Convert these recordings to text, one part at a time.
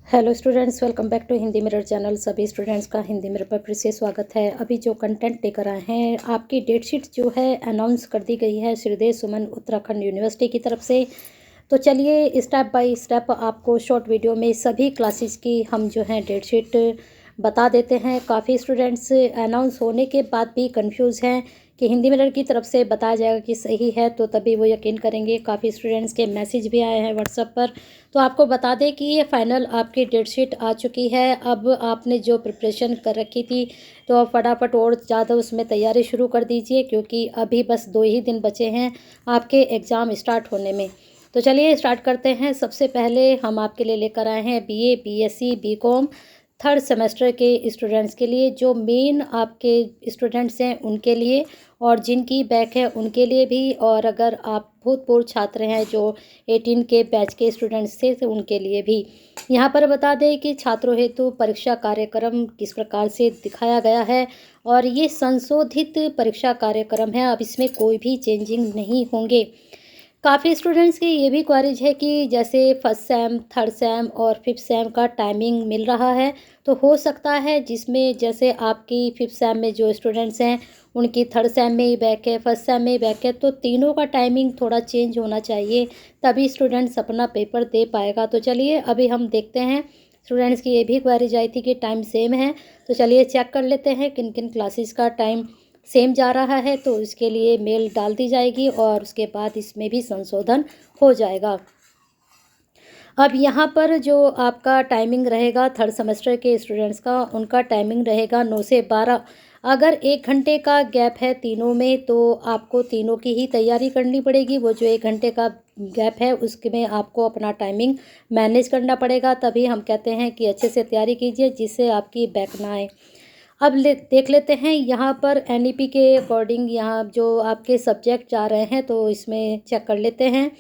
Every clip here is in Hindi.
Hello students, welcome back to Hindi mirror channel. सभी स्टूडेंट्स का हिंदी मिरर पर फिर से स्वागत है। अभी जो कंटेंट लेकर आए हैं, आपकी डेटशीट जो है अनाउंस कर दी गई है श्रीदेव सुमन उत्तराखंड यूनिवर्सिटी की तरफ से। तो चलिए स्टेप बाय स्टेप आपको शॉर्ट वीडियो में सभी क्लासेस की हम जो है डेटशीट बता देते हैं। काफ़ी स्टूडेंट्स अनाउंस होने के बाद भी कंफ्यूज हैं कि हिंदी मिरर की तरफ से बताया जाएगा कि सही है, तो तभी वो यकीन करेंगे। काफ़ी स्टूडेंट्स के मैसेज भी आए हैं व्हाट्सएप पर। तो आपको बता दें कि ये फाइनल आपकी डेटशीट आ चुकी है। अब आपने जो प्रिपरेशन कर रखी थी, तो आप फटाफट और ज़्यादा उसमें तैयारी शुरू कर दीजिए, क्योंकि अभी बस 2 ही दिन बचे हैं आपके एग्ज़ाम स्टार्ट होने में। तो चलिए स्टार्ट करते हैं। सबसे पहले हम आपके लिए लेकर आए हैं BA, BSc, BCom third semester के स्टूडेंट्स के लिए। जो मेन आपके स्टूडेंट्स हैं उनके लिए, और जिनकी बैक है उनके लिए भी, और अगर आप भूतपूर्व छात्र हैं जो 18 के बैच के स्टूडेंट्स थे तो उनके लिए भी। यहाँ पर बता दें कि छात्रों हेतु परीक्षा कार्यक्रम किस प्रकार से दिखाया गया है, और ये संशोधित परीक्षा कार्यक्रम है। अब इसमें कोई भी चेंजिंग नहीं होंगे। काफ़ी स्टूडेंट्स की ये भी क्वारीज है कि जैसे फर्स्ट सेम, थर्ड सेम और फिफ्थ सेम का टाइमिंग मिल रहा है, तो हो सकता है जिसमें जैसे आपकी फिफ्थ सेम में जो स्टूडेंट्स हैं उनकी थर्ड सेम में ही बैक है, फर्स्ट सेम में ही बैक है, तो तीनों का टाइमिंग थोड़ा चेंज होना चाहिए, तभी स्टूडेंट्स अपना पेपर दे पाएगा। तो चलिए अभी हम देखते हैं। स्टूडेंट्स की ये भी क्वारीज आई थी कि टाइम सेम है, तो चलिए चेक कर लेते हैं किन किन क्लासेस का टाइम सेम जा रहा है। तो इसके लिए मेल डाल दी जाएगी और उसके बाद इसमें भी संशोधन हो जाएगा। अब यहाँ पर जो आपका टाइमिंग रहेगा थर्ड सेमेस्टर के स्टूडेंट्स का, उनका टाइमिंग रहेगा 9 से 12। अगर 1 घंटे का गैप है तीनों में, तो आपको तीनों की ही तैयारी करनी पड़ेगी। वो जो 1 घंटे का गैप है उसमें आपको अपना टाइमिंग मैनेज करना पड़ेगा। तभी हम कहते हैं कि अच्छे से तैयारी कीजिए, जिससे आपकी बैक ना आए। अब देख लेते हैं यहाँ पर एनईपी के अकॉर्डिंग यहाँ जो आपके सब्जेक्ट जा रहे हैं, तो इसमें चेक कर लेते हैं।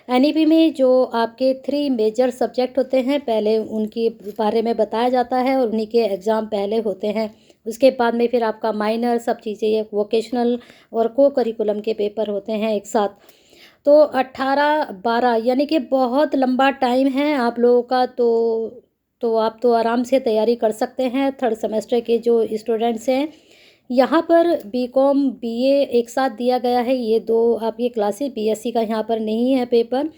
एनईपी में जो आपके 3 मेजर सब्जेक्ट होते हैं, पहले उनके बारे में बताया जाता है और उन्हीं के एग्ज़ाम पहले होते हैं। उसके बाद में फिर आपका माइनर सब चीज़ें, ये वोकेशनल और को करिकुलम के पेपर होते हैं एक साथ। तो 18-12 यानी कि बहुत लंबा टाइम है आप लोगों का। तो आप तो आराम से तैयारी कर सकते हैं थर्ड सेमेस्टर के जो स्टूडेंट्स हैं। यहाँ पर बीकॉम बीए एक साथ दिया गया है, ये दो आपकी क्लासेस। बीएससी का यहाँ पर नहीं है पेपर।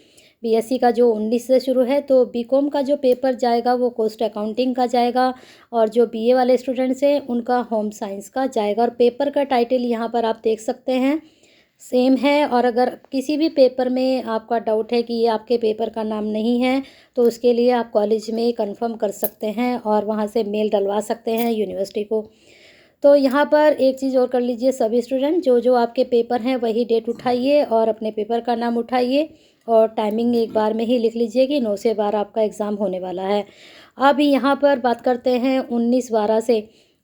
बीएससी का जो 19 से शुरू है, तो बीकॉम का जो पेपर जाएगा वो कॉस्ट अकाउंटिंग का जाएगा, और जो बीए वाले स्टूडेंट्स हैं उनका होम साइंस का जाएगा। और पेपर का टाइटल यहाँ पर आप देख सकते हैं सेम है। और अगर किसी भी पेपर में आपका डाउट है कि ये आपके पेपर का नाम नहीं है, तो उसके लिए आप कॉलेज में कंफर्म कर सकते हैं और वहाँ से मेल डलवा सकते हैं यूनिवर्सिटी को। तो यहाँ पर एक चीज़ और कर लीजिए, सभी स्टूडेंट जो जो आपके पेपर हैं वही डेट उठाइए और अपने पेपर का नाम उठाइए, और टाइमिंग एक बार में ही लिख लीजिए कि 9 से 12 आपका एग्ज़ाम होने वाला है। अब यहाँ पर बात करते हैं 19-12 से।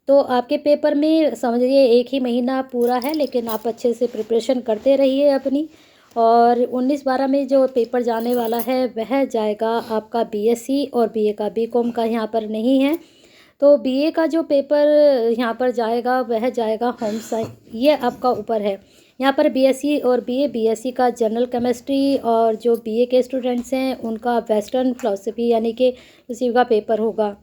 तो आपके पेपर में समझिए 1 ही महीना पूरा है, लेकिन आप अच्छे से प्रिपरेशन करते रहिए अपनी। और 19-12 में जो पेपर जाने वाला है वह जाएगा आपका बीएससी और बीए का। बीकॉम का यहाँ पर नहीं है। तो बीए का जो पेपर यहाँ पर जाएगा वह जाएगा होम साइंस, ये आपका ऊपर है। यहाँ पर बीएससी और बीए, बीएससी का जनरल केमिस्ट्री, और जो बीए के स्टूडेंट्स हैं उनका वेस्टर्न फिलोसफी यानी कि उसी का पेपर होगा।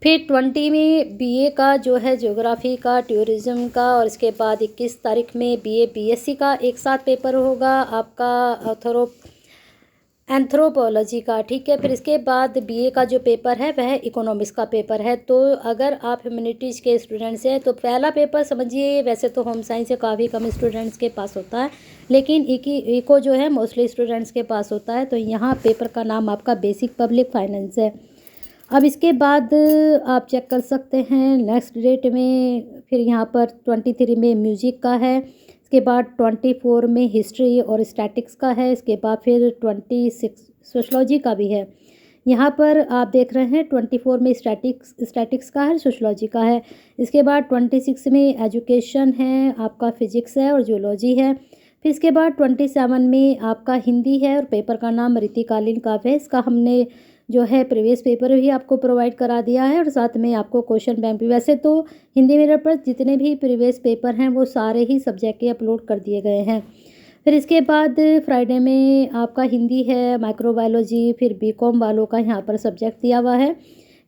फिर 20 में बीए का जो है ज्योग्राफी का, टूरिज्म का, और इसके बाद 21 तारीख में बीए बीएससी का एक साथ पेपर होगा आपका एंथ्रोपोलॉजी का। ठीक है, फिर इसके बाद बीए का जो पेपर है वह इकोनॉमिक्स का पेपर है। तो अगर आप ह्यूमैनिटीज़ के स्टूडेंट्स हैं, तो पहला पेपर समझिए, वैसे तो होम साइंस से काफ़ी कम स्टूडेंट्स के पास होता है, लेकिन इको जो है मोस्टली स्टूडेंट्स के पास होता है। तो यहाँ पेपर का नाम आपका बेसिक पब्लिक फाइनेंस है। अब इसके बाद आप चेक कर सकते हैं नेक्स्ट डेट में। फिर यहाँ पर 23 में म्यूजिक का है, इसके बाद 24 में हिस्ट्री और स्टैटिक्स का है, इसके बाद फिर 26 सोशलॉजी का भी है। यहाँ पर आप देख रहे हैं 24 में स्टैटिक्स का है, सोशलॉजी का है। इसके बाद 26 में एजुकेशन है, आपका फिजिक्स है और जूलॉजी है। फिर इसके बाद 27 में आपका हिंदी है, और पेपर का नाम रीतिकालीन काव्य है। इसका हमने जो है प्रीवियस पेपर भी आपको प्रोवाइड करा दिया है, और साथ में आपको क्वेश्चन बैंक भी। वैसे तो हिंदी मिरर पर जितने भी प्रीवियस पेपर हैं वो सारे ही सब्जेक्ट के अपलोड कर दिए गए हैं। फिर इसके बाद फ्राइडे में आपका हिंदी है, माइक्रोबायोलॉजी, फिर बीकॉम वालों का यहाँ पर सब्जेक्ट दिया हुआ है।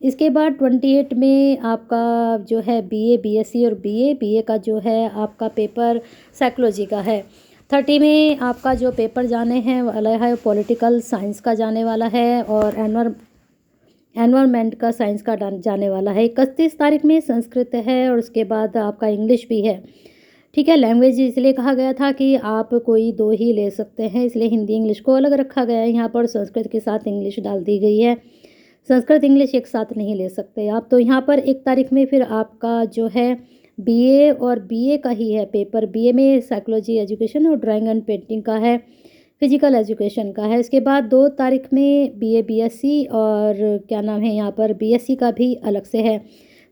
इसके बाद 28 में आपका जो है बीए, बीएससी और बीए का जो है आपका पेपर साइकोलॉजी का है। 30 में आपका जो पेपर जाने हैं वाला है पॉलिटिकल साइंस का जाने वाला है और एनवायरनमेंट का साइंस का जाने वाला है। 31 तारीख में संस्कृत है और उसके बाद आपका इंग्लिश भी है। ठीक है, लैंग्वेज इसलिए कहा गया था कि आप कोई दो ही ले सकते हैं, इसलिए हिंदी इंग्लिश को अलग रखा गया है यहाँ पर, संस्कृत के साथ इंग्लिश डाल दी गई है। संस्कृत इंग्लिश एक साथ नहीं ले सकते आप। तो यहाँ पर 1 तारीख में फिर आपका जो है बीए और बीए का ही है पेपर। बीए में साइकोलॉजी एजुकेशन और ड्राइंग एंड पेंटिंग का है, फिजिकल एजुकेशन का है। इसके बाद 2 तारीख में बीए बीएससी और क्या नाम है यहाँ पर बीएससी का भी अलग से है।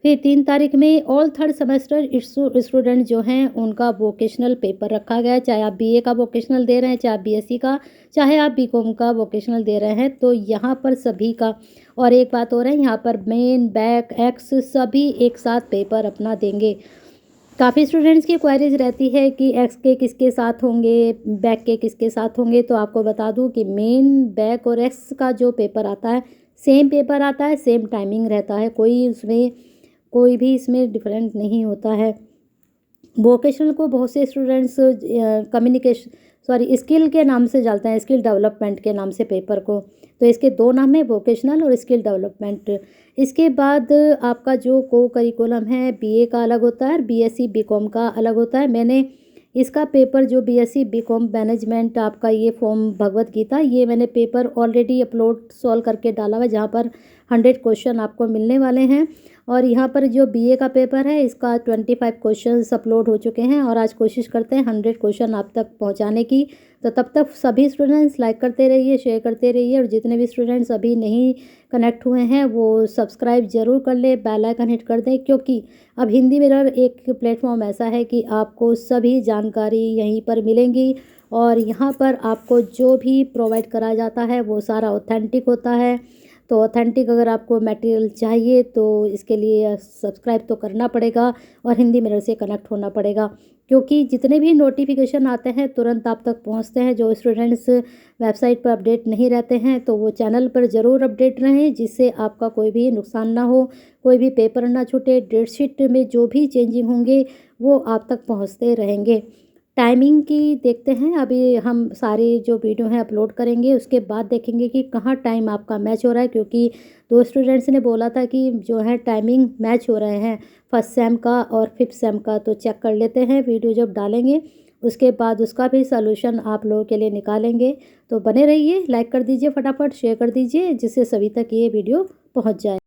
फिर 3 तारीख में ऑल थर्ड सेमेस्टर स्टूडेंट जो हैं उनका वोकेशनल पेपर रखा गया है। चाहे आप बीए का वोकेशनल दे रहे हैं, चाहे आप बीएससी का, चाहे आप बीकॉम का वोकेशनल दे रहे हैं, तो यहाँ पर सभी का। और एक बात और है, यहाँ पर मेन बैक एक्स सभी एक साथ पेपर अपना देंगे। काफ़ी स्टूडेंट्स की क्वेरीज रहती है कि एक्स के किसके साथ होंगे, बैक के किसके साथ होंगे। तो आपको बता दूं कि मेन बैक और एक्स का जो पेपर आता है सेम पेपर आता है, सेम टाइमिंग रहता है, कोई भी इसमें डिफरेंट नहीं होता है। वोकेशनल को बहुत से स्टूडेंट्स स्किल के नाम से डालते हैं, स्किल डेवलपमेंट के नाम से पेपर को। तो इसके 2 नाम है, वोकेशनल और स्किल डेवलपमेंट। इसके बाद आपका जो को करिकुलम है बीए का अलग होता है और बीएससी बीकॉम का अलग होता है। मैंने इसका पेपर जो बीएससी बीकॉम मैनेजमेंट आपका ये फॉर्म भगवत गीता, ये मैंने पेपर ऑलरेडी अपलोड सॉल्व करके डाला हुआ है, जहाँ पर 100 क्वेश्चन आपको मिलने वाले हैं। और यहाँ पर जो बीए का पेपर है इसका 25 क्वेश्चंस अपलोड हो चुके हैं और आज कोशिश करते हैं 100 क्वेश्चन आप तक पहुँचाने की। तो तब तक सभी स्टूडेंट्स लाइक करते रहिए, शेयर करते रहिए, और जितने भी स्टूडेंट्स अभी नहीं कनेक्ट हुए हैं वो सब्सक्राइब ज़रूर कर ले, बेल आइकन हिट कर दें, क्योंकि अब हिंदी मिरर एक प्लेटफॉर्म ऐसा है कि आपको सभी जानकारी यहीं पर मिलेंगी और यहाँ पर आपको जो भी प्रोवाइड करा जाता है वो सारा ऑथेंटिक होता है। तो ऑथेंटिक अगर आपको मटेरियल चाहिए तो इसके लिए सब्सक्राइब तो करना पड़ेगा और हिंदी मिरर से कनेक्ट होना पड़ेगा, क्योंकि जितने भी नोटिफिकेशन आते हैं तुरंत आप तक पहुंचते हैं। जो स्टूडेंट्स वेबसाइट पर अपडेट नहीं रहते हैं तो वो चैनल पर ज़रूर अपडेट रहें, जिससे आपका कोई भी नुकसान ना हो, कोई भी पेपर ना छूटे। डेट शीट में जो भी चेंजिंग होंगे वो आप तक पहुँचते रहेंगे। टाइमिंग की देखते हैं, अभी हम सारे जो वीडियो हैं अपलोड करेंगे, उसके बाद देखेंगे कि कहाँ टाइम आपका मैच हो रहा है, क्योंकि 2 स्टूडेंट्स ने बोला था कि जो है टाइमिंग मैच हो रहे हैं फर्स्ट सेम का और 5th सेम का। तो चेक कर लेते हैं, वीडियो जब डालेंगे उसके बाद उसका भी सलूशन आप लोगों के लिए निकालेंगे। तो बने रहिए, लाइक कर दीजिए, फटाफट शेयर कर दीजिए, जिससे सभी तक ये वीडियो पहुँच जाए।